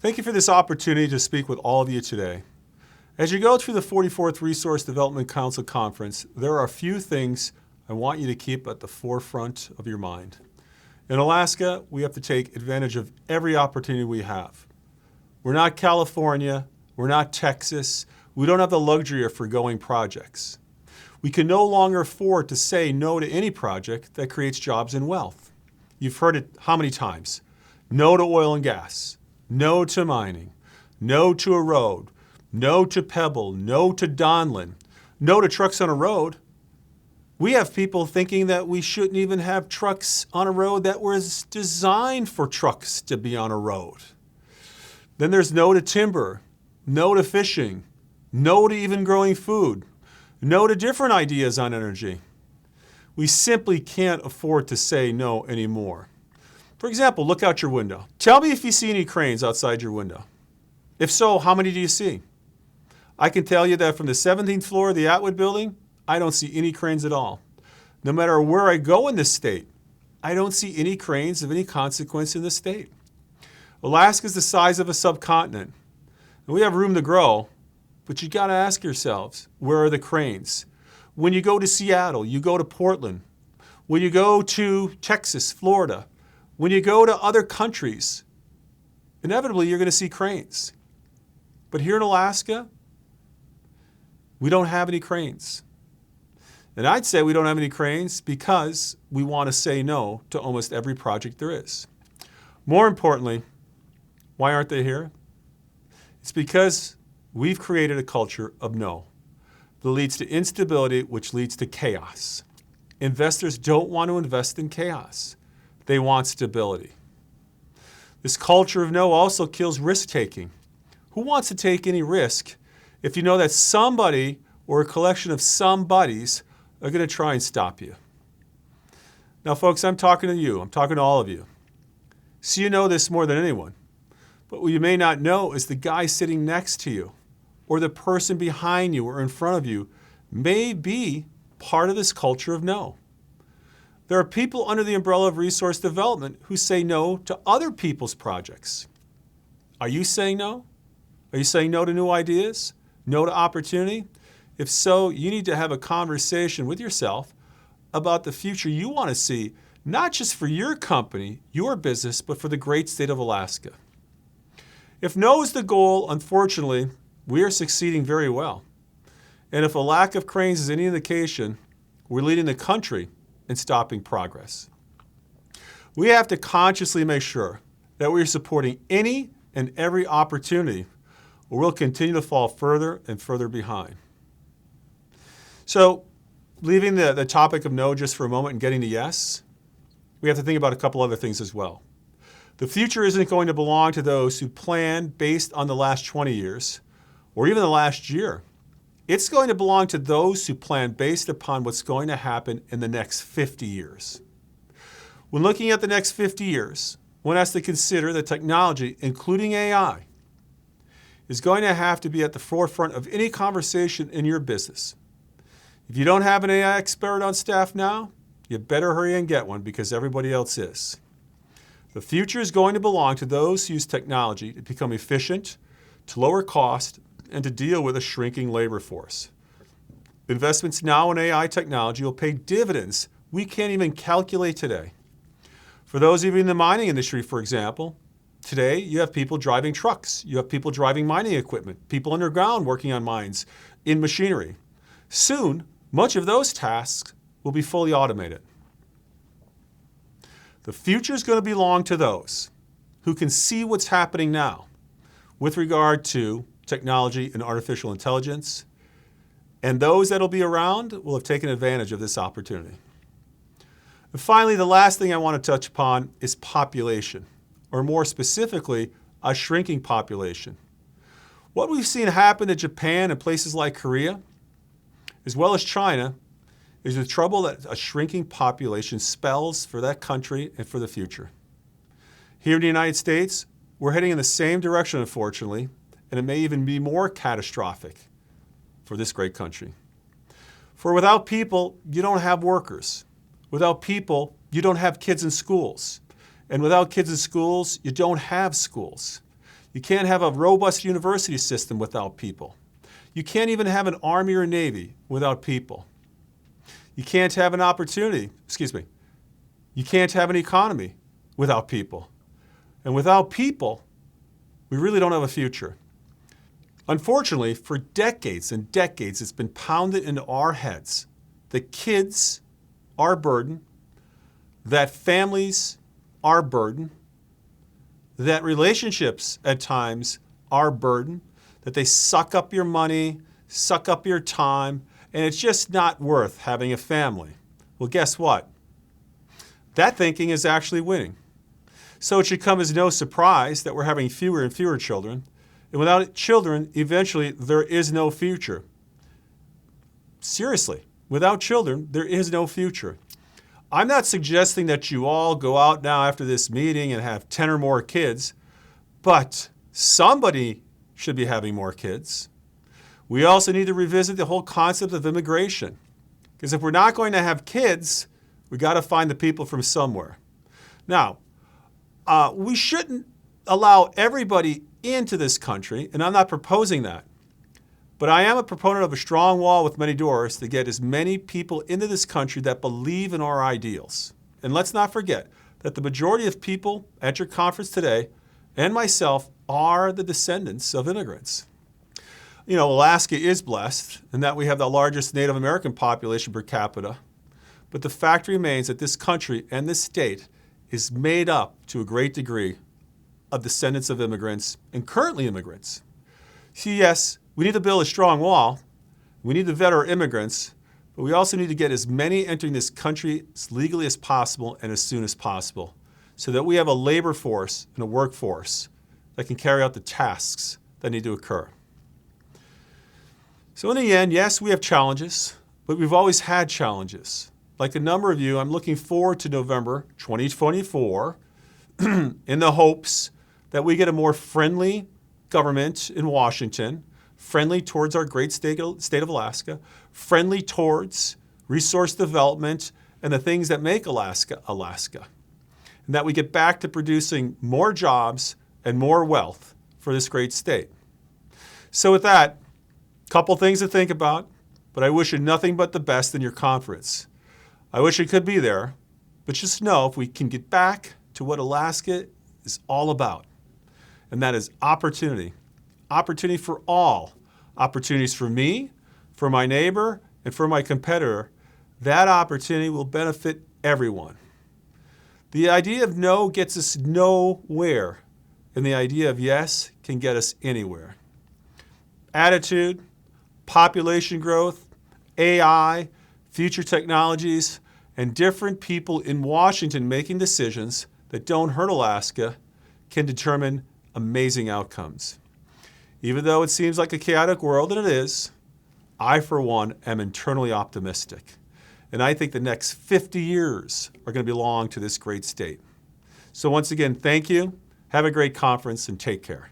Thank you for this opportunity to speak with all of you today. As you go through the 44th Resource Development Council Conference, there are a few things I want you to keep at the forefront of your mind. In Alaska, we have to take advantage of every opportunity we have. We're not California, we're not Texas, we don't have the luxury of foregoing projects. We can no longer afford to say no to any project that creates jobs and wealth. You've heard it how many times? No to oil and gas, no to mining, no to a road, no to Pebble, no to Donlin, no to trucks on a road. We have people thinking that we shouldn't even have trucks on a road that was designed for trucks to be on a road. Then there's no to timber, no to fishing, no to even growing food, no to different ideas on energy. We simply can't afford to say no anymore. For example, look out your window. Tell me if you see any cranes outside your window. If so, how many do you see? I can tell you that from the 17th floor of the Atwood building, I don't see any cranes at all. No matter where I go in this state, I don't see any cranes of any consequence in the state. Alaska is the size of a subcontinent, and we have room to grow, but you got to ask yourselves, where are the cranes? When you go to Seattle, you go to Portland. When you go to Texas, Florida, when you go to other countries, inevitably you're going to see cranes. But here in Alaska, we don't have any cranes. And I'd say we don't have any cranes because we want to say no to almost every project there is. More importantly, why aren't they here? It's because we've created a culture of no that leads to instability, which leads to chaos. Investors don't want to invest in chaos. They want stability. This culture of no also kills risk-taking. Who wants to take any risk if you know that somebody or a collection of somebodies are going to try and stop you? Now, folks, I'm talking to you. I'm talking to all of you. So you know this more than anyone. But what you may not know is the guy sitting next to you or the person behind you or in front of you may be part of this culture of no. There are people under the umbrella of resource development who say no to other people's projects. Are you saying no? Are you saying no to new ideas? No to opportunity? If so, you need to have a conversation with yourself about the future you want to see, not just for your company, your business, but for the great state of Alaska. If no is the goal, unfortunately, we are succeeding very well. And if a lack of cranes is any indication, we're leading the country in stopping progress. We have to consciously make sure that we are supporting any and every opportunity, or we'll continue to fall further and further behind. So, leaving the topic of no just for a moment and getting to yes, we have to think about a couple other things as well. The future isn't going to belong to those who plan based on the last 20 years or even the last year. It's going to belong to those who plan based upon what's going to happen in the next 50 years. When looking at the next 50 years, one has to consider that technology, including AI, is going to have to be at the forefront of any conversation in your business. If you don't have an AI expert on staff now, you better hurry and get one because everybody else is. The future is going to belong to those who use technology to become efficient, to lower cost, and to deal with a shrinking labor force. Investments now in AI technology will pay dividends we can't even calculate today. For those of you in the mining industry, for example, today you have people driving trucks, you have people driving mining equipment, people underground working on mines, in machinery. Soon, much of those tasks will be fully automated. The future is going to belong to those who can see what's happening now with regard to technology and artificial intelligence, and those that will be around will have taken advantage of this opportunity. And finally, the last thing I want to touch upon is population, or more specifically, a shrinking population. What we've seen happen to Japan and places like Korea, as well as China, is the trouble that a shrinking population spells for that country and for the future. Here in the United States, we're heading in the same direction, unfortunately, and it may even be more catastrophic for this great country. For without people, you don't have workers. Without people, you don't have kids in schools. And without kids in schools, you don't have schools. You can't have a robust university system without people. You can't even have an army or navy without people. You can't have an opportunity, you can't have an economy without people. And without people, we really don't have a future. Unfortunately, for decades and decades, it's been pounded into our heads that kids are a burden, that families are a burden, that relationships at times are a burden, that they suck up your money, suck up your time, and it's just not worth having a family. Well, guess what? That thinking is actually winning. So it should come as no surprise that we're having fewer and fewer children. And without children, eventually there is no future. Seriously, without children, there is no future. I'm not suggesting that you all go out now after this meeting and have 10 or more kids, but somebody should be having more kids. We also need to revisit the whole concept of immigration. Because if we're not going to have kids, we got to find the people from somewhere. Now, we shouldn't allow everybody into this country, and I'm not proposing that. But I am a proponent of a strong wall with many doors to get as many people into this country that believe in our ideals. And let's not forget that the majority of people at your conference today, and myself, are the descendants of immigrants. You know, Alaska is blessed in that we have the largest Native American population per capita. But the fact remains that this country and this state is made up to a great degree of descendants of immigrants and currently immigrants. See, yes, we need to build a strong wall. We need to vet our immigrants, but we also need to get as many entering this country as legally as possible and as soon as possible so that we have a labor force and a workforce that can carry out the tasks that need to occur. So in the end, yes, we have challenges, but we've always had challenges. Like a number of you, I'm looking forward to November 2024 in the hopes that we get a more friendly government in Washington, friendly towards our great state of Alaska, friendly towards resource development and the things that make Alaska, Alaska. And that we get back to producing more jobs and more wealth for this great state. So with that, a couple things to think about, but I wish you nothing but the best in your conference. I wish I could be there, but just know if we can get back to what Alaska is all about, and that is opportunity. Opportunity for all. Opportunities for me, for my neighbor, and for my competitor. That opportunity will benefit everyone. The idea of no gets us nowhere, and the idea of yes can get us anywhere. Attitude, population growth, AI, future technologies, and different people in Washington making decisions that don't hurt Alaska can determine amazing outcomes. Even though it seems like a chaotic world, and it is, I, for one, am internally optimistic. And I think the next 50 years are going to belong to this great state. So once again, thank you. Have a great conference and take care.